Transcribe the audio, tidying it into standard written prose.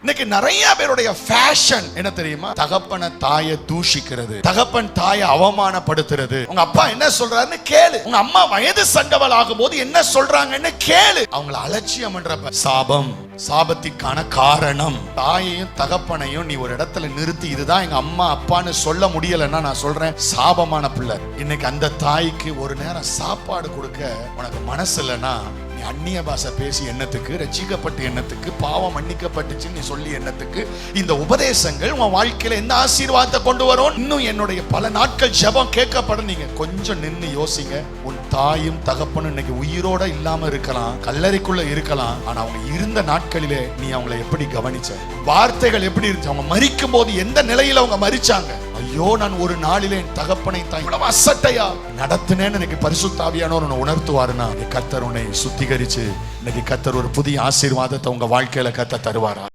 இன்னைக்கு நிறைய பேருடைய ஃபேஷன் என்ன தெரியுமா? தகப்பன தாயை தூஷிக்கிறது, தகப்பன் தாயை அவமானப்படுத்துறது. உங்க அப்பா என்ன சொல்றாருன்னு கேளு, உங்க அம்மா வயது சங்கவல் ஆகும் போது என்ன சொல்றாங்கன்னு கேளு. அவங்கள அலட்சியம் பண்றப்ப சாபம், சாபத்திற்கான காரணம். தாயையும் தகப்பனையும் நீ ஒரு இடத்துல நிறுத்தி இதுதான் எங்க அம்மா அப்பான்னு சொல்ல முடியலன்னா நான் சொல்றேன் சாபமான பிள்ளை. இன்னைக்கு அந்த தாய்க்கு ஒரு நேரம் சாப்பாடு கொடுக்க உனக்கு மனசு இல்லைன்னா நீ அந்நிய பாஷை பேசி எண்ணத்துக்கு, ரட்சிக்கப்பட்டு எண்ணத்துக்கு, பாவம் மன்னிக்கப்பட்டுச்சு நீ சொல்லி எண்ணத்துக்கு இந்த உபதேசங்கள் உன் வாழ்க்கையில எந்த ஆசீர்வாதத்தை கொண்டு வரும்? இன்னும் என்னுடைய பல நாட்கள் ஜெபம் கேட்கப்படும். நீங்க கொஞ்சம் நின்று யோசிங்க. உன் தாயும் தகப்பனும் இன்னைக்கு உயிரோட இல்லாம இருக்கலாம், கல்லறைக்குள்ள இருக்கலாம். ஆனா அவங்க இருந்த நாட்களிலே நீ அவங்களை எப்படி கவனிச்ச? வார்த்தைகள் எப்படி இருந்துச்சு? அவங்க மரிக்கும் போது எந்த நிலையில அவங்க மரிச்சாங்க? ஐயோ, நான் ஒரு நாளிலே என் தகப்பனை தாய் இவ்வளவு அசட்டையா நடத்தினேன்னு இன்னைக்கு பரிசுத்த ஆவியானவர் உன்னை உணர்த்துவாருன்னா கர்த்தர் உன்னை சுத்திகரிச்சு இன்னைக்கு கர்த்தர் ஒரு புதிய ஆசீர்வாதத்தை உங்க வாழ்க்கையில கர்த்தர் தருவாரா?